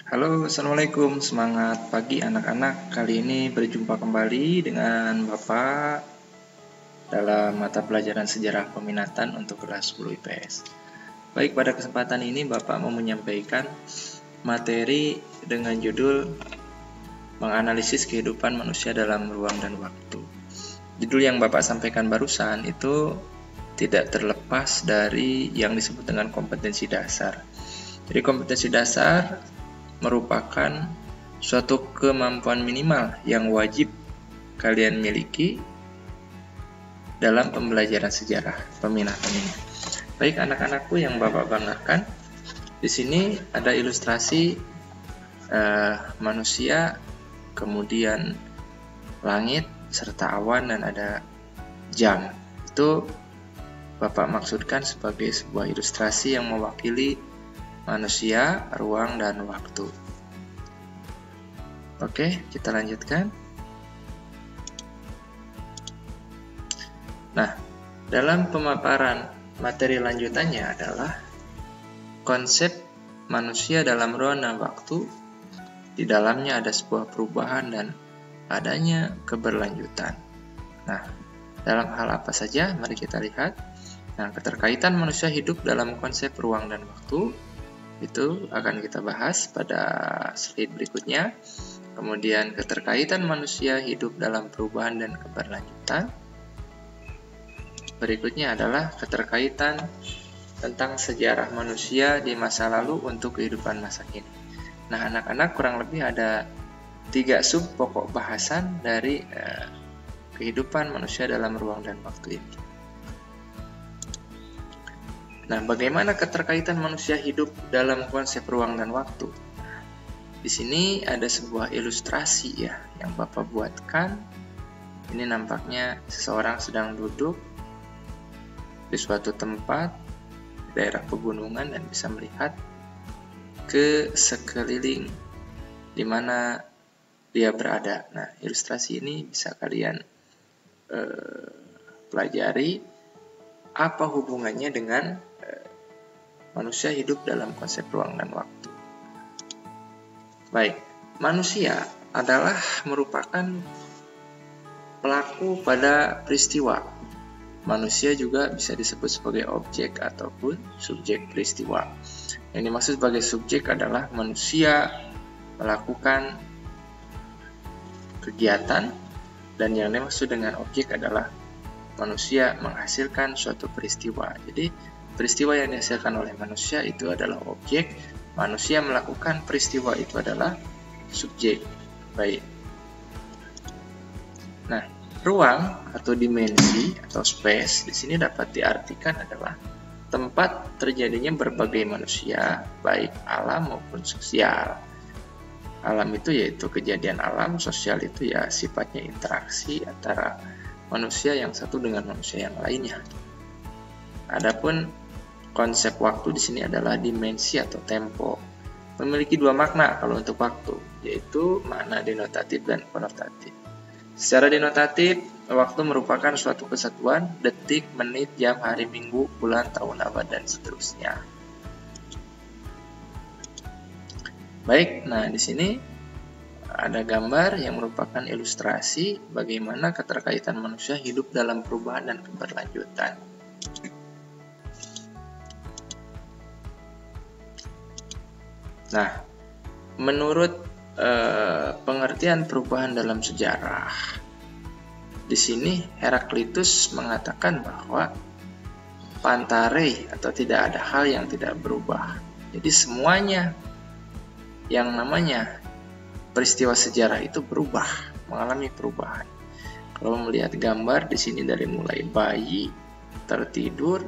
Halo, Assalamualaikum. Semangat pagi anak-anak. Kali ini berjumpa kembali dengan Bapak dalam mata pelajaran sejarah peminatan untuk kelas 10 IPS. Baik, pada kesempatan ini Bapak mau menyampaikan materi dengan judul menganalisis kehidupan manusia dalam ruang dan waktu. Judul yang Bapak sampaikan barusan itu tidak terlepas dari yang disebut dengan kompetensi dasar. Jadi kompetensi dasar merupakan suatu kemampuan minimal yang wajib kalian miliki dalam pembelajaran sejarah peminatan ini. Baik anak-anakku yang Bapak banggakan, di sini ada ilustrasi manusia, kemudian langit serta awan dan ada jam. Itu Bapak maksudkan sebagai sebuah ilustrasi yang mewakili manusia, ruang, dan waktu. Oke, kita lanjutkan. Nah, dalam pemaparan materi lanjutannya adalah konsep manusia dalam ruang dan waktu. Di dalamnya ada sebuah perubahan dan adanya keberlanjutan. Nah, dalam hal apa saja? Mari kita lihat. Nah, keterkaitan manusia hidup dalam konsep ruang dan waktu itu akan kita bahas pada slide berikutnya. Kemudian keterkaitan manusia hidup dalam perubahan dan keberlanjutan. Berikutnya adalah keterkaitan tentang sejarah manusia di masa lalu untuk kehidupan masa kini. Nah, anak-anak kurang lebih ada 3 sub pokok bahasan dari kehidupan manusia dalam ruang dan waktu ini. Nah, bagaimana keterkaitan manusia hidup dalam konsep ruang dan waktu? Di sini ada sebuah ilustrasi ya yang Bapak buatkan. Ini nampaknya seseorang sedang duduk di suatu tempat daerah pegunungan dan bisa melihat ke sekeliling di mana dia berada. Nah, ilustrasi ini bisa kalian pelajari apa hubungannya dengan manusia hidup dalam konsep ruang dan waktu. Baik, manusia adalah merupakan pelaku pada peristiwa. Manusia juga bisa disebut sebagai objek ataupun subjek peristiwa. Yang dimaksud sebagai subjek adalah manusia melakukan kegiatan, dan yang dimaksud dengan objek adalah manusia menghasilkan suatu peristiwa. Jadi peristiwa yang dihasilkan oleh manusia itu adalah objek, manusia melakukan peristiwa itu adalah subjek. Baik. Nah, ruang atau dimensi atau space di sini dapat diartikan adalah tempat terjadinya berbagai manusia, baik alam maupun sosial. Alam itu yaitu kejadian alam, sosial itu ya sifatnya interaksi antara manusia yang satu dengan manusia yang lainnya. Adapun konsep waktu di sini adalah dimensi atau tempo. Memiliki 2 makna kalau untuk waktu, yaitu makna denotatif dan konotatif. Secara denotatif, waktu merupakan suatu kesatuan, detik, menit, jam, hari, minggu, bulan, tahun, abad, dan seterusnya. Baik, nah di sini ada gambar yang merupakan ilustrasi bagaimana keterkaitan manusia hidup dalam perubahan dan keberlanjutan. Nah, menurut pengertian perubahan dalam sejarah, di sini Heraklitus mengatakan bahwa pantare atau tidak ada hal yang tidak berubah. Jadi semuanya yang namanya peristiwa sejarah itu berubah, mengalami perubahan. Kalau melihat gambar di sini dari mulai bayi tertidur,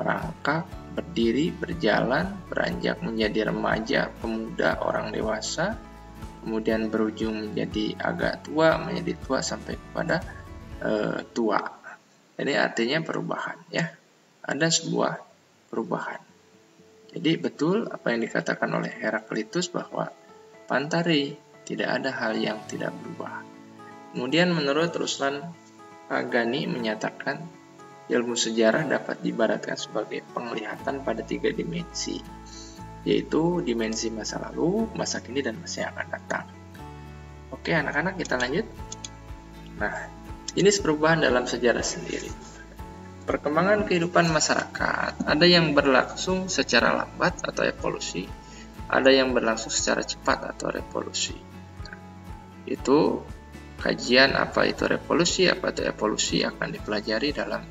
merangkak, berdiri, berjalan, beranjak menjadi remaja, pemuda, orang dewasa, kemudian berujung menjadi agak tua, menjadi tua sampai kepada tua. Ini artinya perubahan ya. Ada sebuah perubahan. Jadi betul apa yang dikatakan oleh Heraklitus bahwa pantare tidak ada hal yang tidak berubah. Kemudian menurut Ruslan Pagani menyatakan ilmu sejarah dapat diibaratkan sebagai penglihatan pada 3 dimensi. yaitu dimensi masa lalu, masa kini, dan masa yang akan datang. Oke anak-anak, kita lanjut. Nah, ini perubahan dalam sejarah sendiri. Perkembangan kehidupan masyarakat, ada yang berlangsung secara lambat atau evolusi, ada yang berlangsung secara cepat atau revolusi. Nah, itu kajian apa itu revolusi, apa itu evolusi akan dipelajari dalam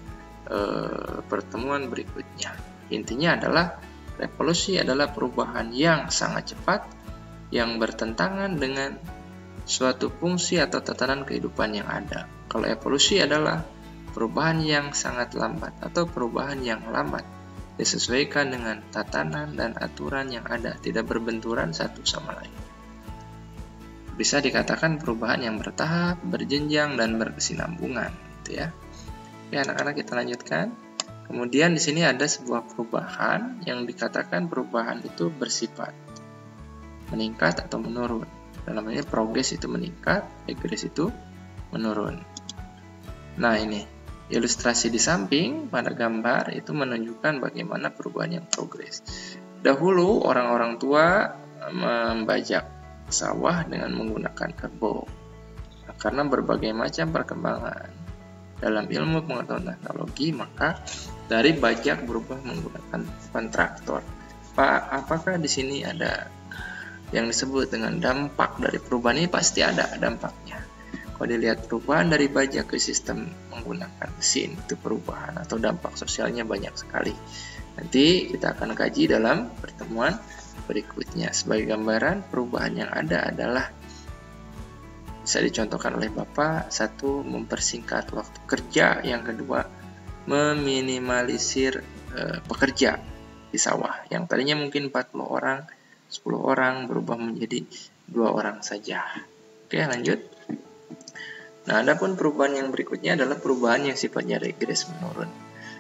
pertemuan berikutnya. Intinya adalah revolusi adalah perubahan yang sangat cepat yang bertentangan dengan suatu fungsi atau tatanan kehidupan yang ada. Kalau evolusi adalah perubahan yang sangat lambat atau perubahan yang lambat disesuaikan dengan tatanan dan aturan yang ada, tidak berbenturan satu sama lain. Bisa dikatakan perubahan yang bertahap, berjenjang, dan berkesinambungan, gitu ya. Oke, anak-anak, kita lanjutkan. Kemudian di sini ada sebuah perubahan yang dikatakan perubahan itu bersifat meningkat atau menurun. Dalam hal ini progres itu meningkat, regress itu menurun. Nah, ini ilustrasi di samping pada gambar itu menunjukkan bagaimana perubahan yang progres. Dahulu orang-orang tua membajak sawah dengan menggunakan kerbau. Nah, karena berbagai macam perkembangan dalam ilmu pengetahuan teknologi, maka dari bajak berubah menggunakan traktor. Apakah di sini ada yang disebut dengan dampak dari perubahan ini? Pasti ada dampaknya. Kalau dilihat perubahan dari bajak ke sistem menggunakan mesin, itu perubahan atau dampak sosialnya banyak sekali. Nanti kita akan kaji dalam pertemuan berikutnya. Sebagai gambaran, perubahan yang ada adalah bisa dicontohkan oleh Bapak. Satu, mempersingkat waktu kerja. Yang kedua, meminimalisir pekerja di sawah. Yang tadinya mungkin 40 orang, 10 orang berubah menjadi 2 orang saja. Oke, lanjut. Nah, adapun perubahan yang berikutnya adalah perubahan yang sifatnya regress, menurun.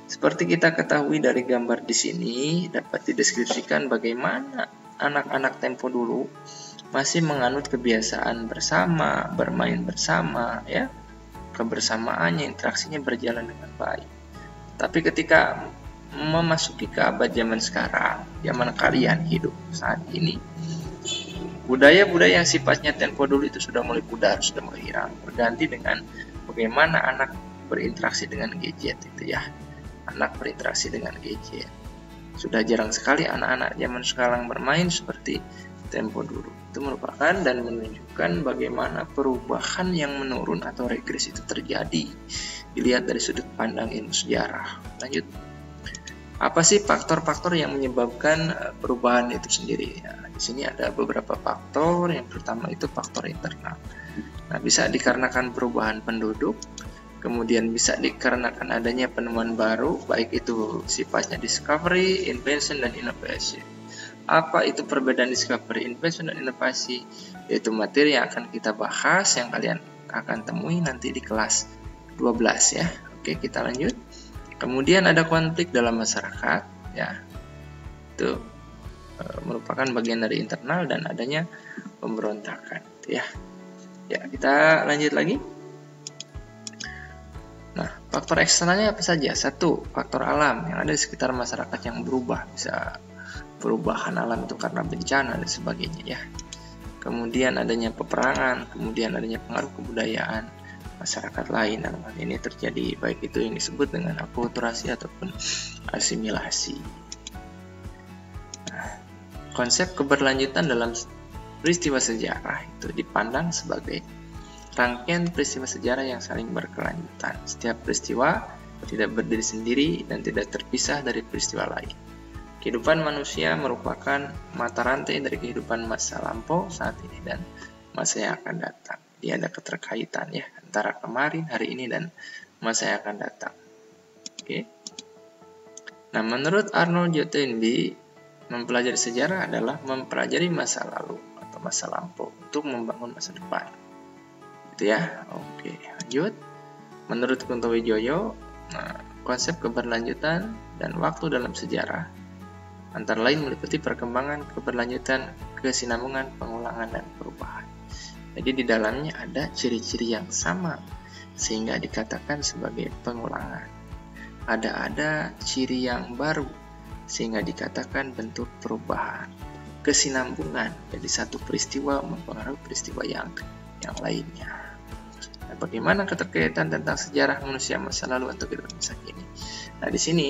Seperti kita ketahui dari gambar di sini, dapat dideskripsikan bagaimana anak-anak tempo dulu masih menganut kebiasaan bersama, bermain bersama, ya, kebersamaannya, interaksinya berjalan dengan baik. Tapi ketika memasuki ke abad zaman sekarang, zaman kalian hidup saat ini, budaya-budaya yang sifatnya tempo dulu itu sudah mulai pudar, sudah mulai hilang, berganti dengan bagaimana anak berinteraksi dengan gadget itu ya. Anak berinteraksi dengan gadget. Sudah jarang sekali anak-anak zaman sekarang bermain seperti tempo dulu. Itu merupakan dan menunjukkan bagaimana perubahan yang menurun atau regress itu terjadi. Dilihat dari sudut pandang ilmu sejarah. Lanjut. Apa sih faktor-faktor yang menyebabkan perubahan itu sendiri? Nah, di sini ada beberapa faktor. Yang pertama itu faktor internal. Nah, bisa dikarenakan perubahan penduduk, kemudian bisa dikarenakan adanya penemuan baru, baik itu sifatnya discovery, invention, dan inovasi. Apa itu perbedaan discovery, invention, dan inovasi? Yaitu materi yang akan kita bahas, yang kalian akan temui nanti di kelas 12 ya. Oke, kita lanjut. Kemudian ada konflik dalam masyarakat, ya. Itu merupakan bagian dari internal dan adanya pemberontakan, ya. Ya, kita lanjut lagi. Nah, faktor eksternalnya apa saja? Satu, faktor alam yang ada di sekitar masyarakat yang berubah, bisa perubahan alam itu karena bencana dan sebagainya, ya. Kemudian adanya peperangan, kemudian adanya pengaruh kebudayaan masyarakat lain. Dalam hal ini terjadi baik itu yang disebut dengan akulturasi ataupun asimilasi. Nah, konsep keberlanjutan dalam peristiwa sejarah itu dipandang sebagai rangkaian peristiwa sejarah yang saling berkelanjutan. Setiap peristiwa tidak berdiri sendiri dan tidak terpisah dari peristiwa lain. Kehidupan manusia merupakan mata rantai dari kehidupan masa lampau, saat ini, dan masa yang akan datang. Dia ada keterkaitan ya antara kemarin, hari ini, dan masa yang akan datang. Oke. Nah, menurut Arnold J. Toynbee, mempelajari sejarah adalah mempelajari masa lalu atau masa lampau untuk membangun masa depan. Itu ya. Oke, lanjut. Menurut Kunto Wijoyo, konsep keberlanjutan dan waktu dalam sejarah antara lain meliputi perkembangan, keberlanjutan, kesinambungan, pengulangan, dan perubahan. Jadi di dalamnya ada ciri-ciri yang sama sehingga dikatakan sebagai pengulangan. Ada ciri yang baru sehingga dikatakan bentuk perubahan kesinambungan. Jadi satu peristiwa mempengaruhi peristiwa yang lainnya. Nah, bagaimana keterkaitan tentang sejarah manusia masa lalu atau kehidupan masa kini? Nah, di sini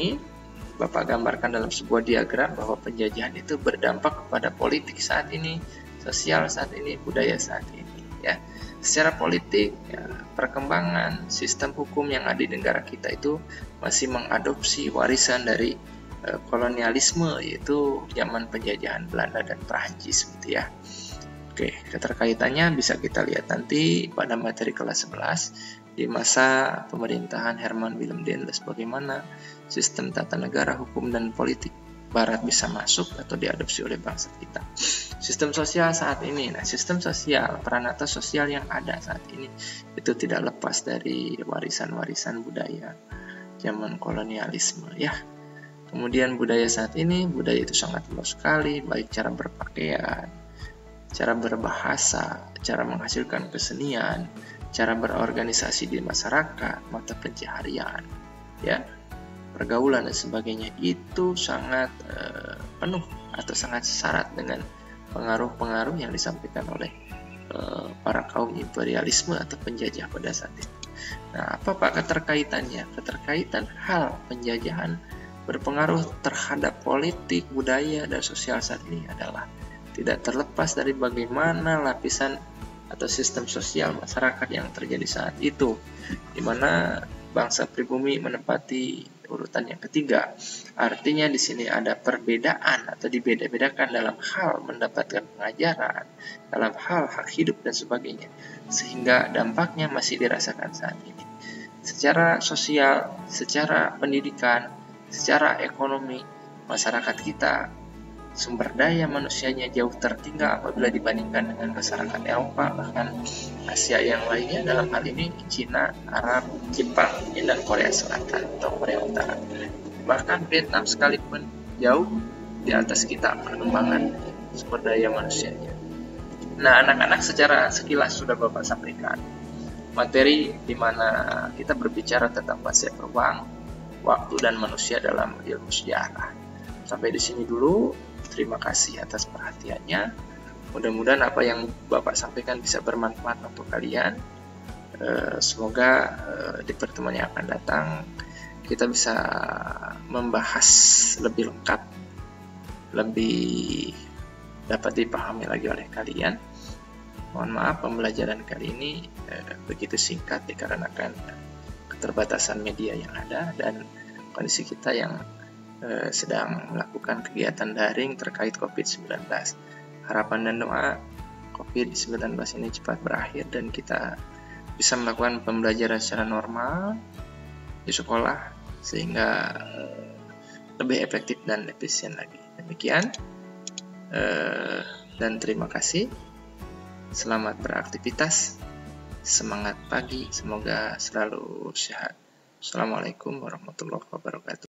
Bapak gambarkan dalam sebuah diagram bahwa penjajahan itu berdampak kepada politik saat ini, sosial saat ini, budaya saat ini. Ya, secara politik, ya, perkembangan sistem hukum yang ada di negara kita itu masih mengadopsi warisan dari kolonialisme, yaitu zaman penjajahan Belanda dan Prancis, gitu ya. Oke, keterkaitannya bisa kita lihat nanti pada materi kelas 11 di masa pemerintahan Herman Willem Daendels, bagaimana sistem tata negara, hukum, dan politik Barat bisa masuk atau diadopsi oleh bangsa kita. Sistem sosial saat ini, nah sistem sosial, peranata sosial yang ada saat ini itu tidak lepas dari warisan-warisan budaya zaman kolonialisme, ya. Kemudian budaya saat ini, budaya itu sangat luas sekali, baik cara berpakaian, cara berbahasa, cara menghasilkan kesenian, cara berorganisasi di masyarakat, mata pencaharian, ya, pergaulan dan sebagainya itu sangat penuh atau sangat syarat dengan pengaruh-pengaruh yang disampaikan oleh para kaum imperialisme atau penjajah pada saat itu. Nah, apa Pak keterkaitannya? Keterkaitan hal penjajahan berpengaruh terhadap politik, budaya, dan sosial saat ini adalah tidak terlepas dari bagaimana lapisan atau sistem sosial masyarakat yang terjadi saat itu, di mana bangsa pribumi menempati urutan yang ketiga. Artinya di sini ada perbedaan atau dibeda-bedakan dalam hal mendapatkan pengajaran, dalam hal hak hidup dan sebagainya, sehingga dampaknya masih dirasakan saat ini. Secara sosial, secara pendidikan, secara ekonomi, masyarakat kita sumber daya manusianya jauh tertinggal apabila dibandingkan dengan masyarakat Eropa, bahkan Asia yang lainnya, dalam hal ini Cina, Arab, Jepang, dan Korea Selatan atau Korea Utara. Bahkan Vietnam sekalipun jauh di atas kita perkembangan sumber daya manusianya. Nah, anak-anak secara sekilas sudah Bapak sampaikan materi di mana kita berbicara tentang konsep ruang, waktu, dan manusia dalam ilmu sejarah. Sampai di sini dulu. Terima kasih atas perhatiannya. Mudah-mudahan apa yang Bapak sampaikan bisa bermanfaat untuk kalian. Semoga di pertemuan yang akan datang kita bisa membahas lebih lengkap, lebih dapat dipahami lagi oleh kalian. Mohon maaf pembelajaran kali ini begitu singkat dikarenakan keterbatasan media yang ada dan kondisi kita yang sedang melakukan kegiatan daring terkait COVID-19. Harapan dan doa COVID-19 ini cepat berakhir dan kita bisa melakukan pembelajaran secara normal di sekolah sehingga lebih efektif dan efisien lagi. Demikian dan terima kasih. Selamat beraktivitas. Semangat pagi, semoga selalu sehat. Assalamualaikum warahmatullahi wabarakatuh.